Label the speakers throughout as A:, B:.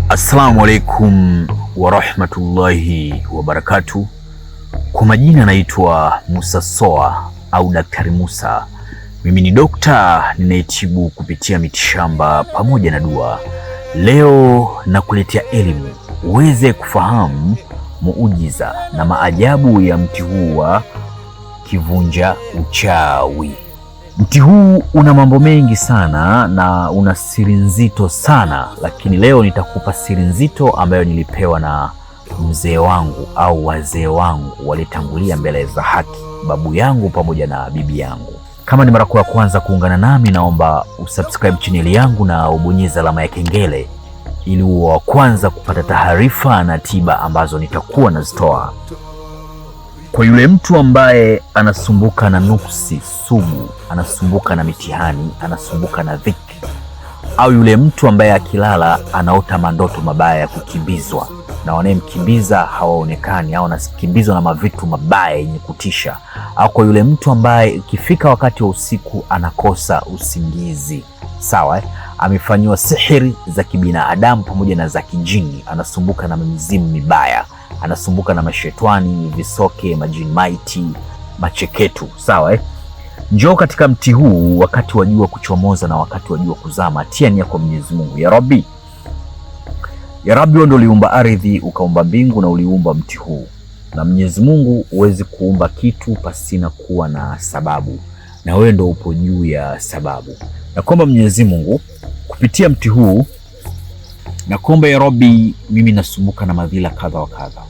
A: Assalamu alaikum warahmatullahi wabarakatuh. Kwa majina naitwa Musa Soa au Daktari Musa. Mimi ni dokta ninayetibu kupitia mitishamba pamoja na dua. Leo nakuletea elimu uweze kufahamu muujiza na maajabu ya mti huu wa kivunja uchawi. Mti huu una mambo mengi sana na una siri nzito sana, lakini leo nitakupa siri nzito ambayo nilipewa na mzee wangu au wazee wangu walitangulia mbele za haki, babu yangu pamoja na bibi yangu. Kama ni mara ya kwanza kuungana nami, naomba usubscribe channel yangu na ubonyeze alama ya kengele ili uwe wa kwanza kupata taarifa na tiba ambazo nitakuwa nazitoa. Kwa yule mtu ambaye anasumbuka na nuksi sugu, anasumbuka na mitihani, anasumbuka na dhiki, au yule mtu ambaye akilala anaota mandoto mabaya ya kukimbizwa na wanayemkimbiza hawaonekani, au anakimbizwa na mavitu mabaya yenye kutisha, au kwa yule mtu ambaye ikifika wakati wa usiku anakosa usingizi, sawa, amefanyiwa sihiri za kibinadamu pamoja na za kijini, anasumbuka na mizimu mibaya, anasumbuka na mashetani, visoke, majini maiti, macheketu, sawa. Njoo katika mti huu wakati wa jua kuchomoza na wakati wa jua kuzama. Tia nia kwa Mwenyezi Mungu. Ya Rabbi, ya Rabbi, wewe ndio uliumba ardhi, ukaumba mbingu na uliumba mti huu. Na Mwenyezi Mungu huwezi kuumba kitu pasina kuwa na sababu, na wewe ndio upo juu ya sababu. Na kwamba Mwenyezi Mungu kupitia mti huu, na kwamba ya Rabbi, mimi nasumbuka na madhila kadha wa kadha.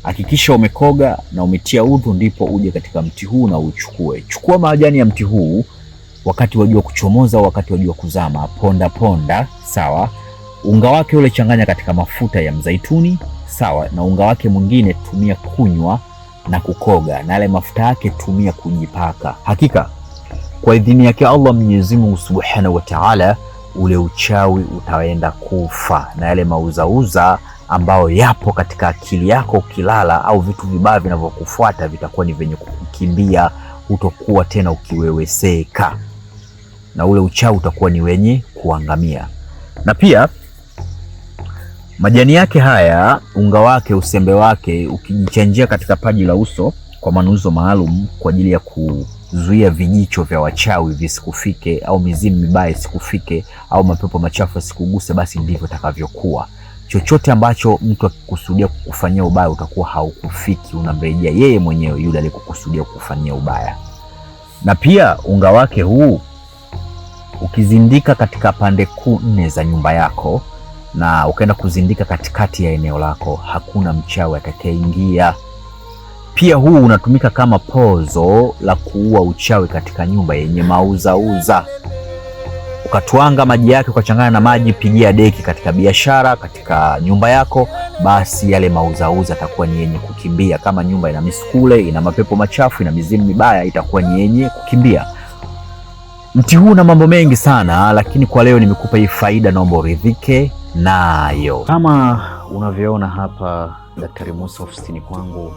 A: Hakikisha umekoga na umetia udhu, ndipo uje katika mti huu na uchukue. Chukua majani ya mti huu wakati wa jua kuchomoza, wakati wa jua kuzama, ponda ponda, sawa. Unga wake ule changanya katika mafuta ya mzaituni, sawa, na unga wake mwingine tumia kunywa na kukoga, na yale mafuta yake tumia kujipaka. Hakika kwa idhini yake Allah Mwenyezi Mungu Subhanahu wa Ta'ala, ule uchawi utaenda kufa, na yale mauzauza ambao yapo katika akili yako ukilala, au vitu vibaya vinavyokufuata vitakuwa ni venye kukimbia, utakuwa tena ukiweweseka, na ule uchawi utakuwa ni wenye kuangamia. Na pia majani yake haya, unga wake, usembe wake, ukijichanjia katika paji la uso kwa manuzo maalum kwa ajili ya kuzuia vijicho vya wachawi visikufike, au mizimu mibaya isikufike, au mapepo machafu yasikuguse, basi ndivyo itakavyokuwa. Chochote ambacho mtu akikusudia kukufanyia ubaya utakuwa haukufiki, unamrejea yeye mwenyewe yule aliyekukusudia kukufanyia ubaya. Na pia unga wake huu ukizindika katika pande kuu 4 za nyumba yako na ukaenda kuzindika katikati ya eneo lako, hakuna mchawi atakayeingia. Pia huu unatumika kama pozo la kuua uchawi katika nyumba yenye mauzauza. Ukatwanga maji yake ukachanganya na maji, pigia deki katika biashara, katika nyumba yako, basi yale mauzauza atakuwa ni yenye kukimbia. Kama nyumba ina misukule, ina mapepo machafu, ina mizimu mibaya, itakuwa ni yenye kukimbia. Mti huu na mambo mengi sana, lakini kwa leo nimekupa hii faida, naomba uridhike nayo. Kama unavyoona hapa Daktari Musa ofisini kwangu,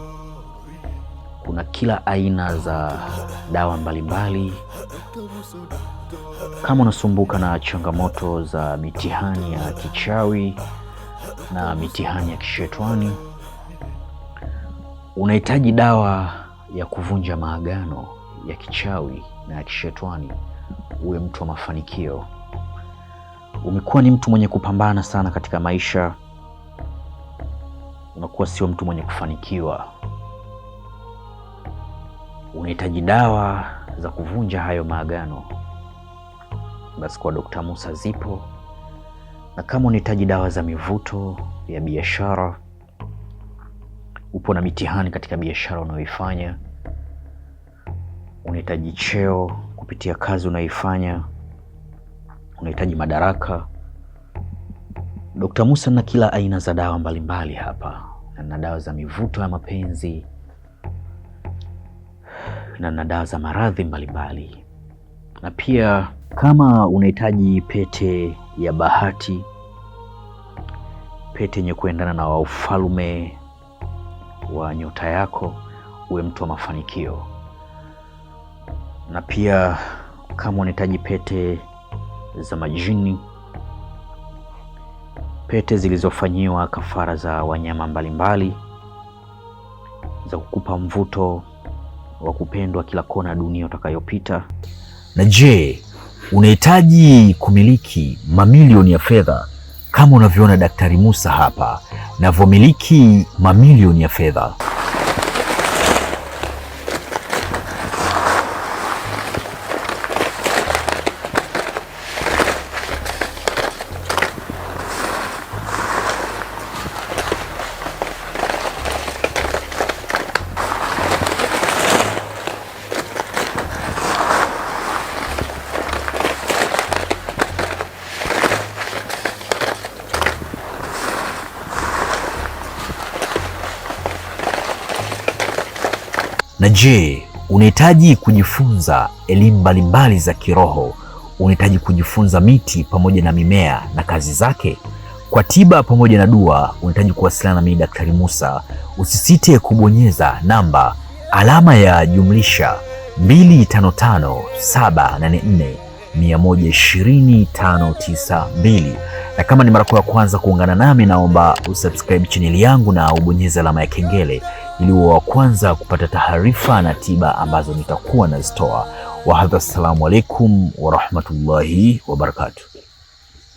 A: kuna kila aina za dawa mbalimbali. Kama unasumbuka na changamoto za mitihani ya kichawi na mitihani ya kishetani, unahitaji dawa ya kuvunja maagano ya kichawi na ya kishetani, uwe mtu wa mafanikio, umekuwa ni mtu mwenye kupambana sana katika maisha, unakuwa sio mtu mwenye kufanikiwa, unahitaji dawa za kuvunja hayo maagano, basi kwa Dr. Musa zipo. Na kama unahitaji dawa za mivuto ya biashara, upo na mitihani katika biashara unayoifanya, unahitaji cheo kupitia kazi unayoifanya, unahitaji madaraka, Dr. Musa na kila aina za dawa mbalimbali hapa, na dawa za mivuto ya mapenzi, na dawa za maradhi mbalimbali. Na pia kama unahitaji pete ya bahati, pete yenye kuendana na ufalme wa nyota yako, uwe mtu wa mafanikio. Na pia kama unahitaji pete za majini, pete zilizofanyiwa kafara za wanyama mbalimbali za kukupa mvuto wa kupendwa kila kona ya dunia utakayopita. Na je, unahitaji kumiliki mamilioni ya fedha kama unavyoona Daktari Musa hapa navyomiliki mamilioni ya fedha? Na je, unahitaji kujifunza elimu mbalimbali za kiroho? Unahitaji kujifunza miti pamoja na mimea na kazi zake? Kwa tiba pamoja na dua, unahitaji kuwasiliana na mimi Daktari Musa. Usisite kubonyeza namba alama ya jumlisha 255784120592. Na kama ni mara ya kwanza kuungana nami, naomba usubscribe channel yangu na ubonyeze alama ya kengele ili uwe wa kwanza kupata taarifa na tiba ambazo nitakuwa nazitoa. Wa hadha, assalamu alaikum wa rahmatullahi wa barakatuh.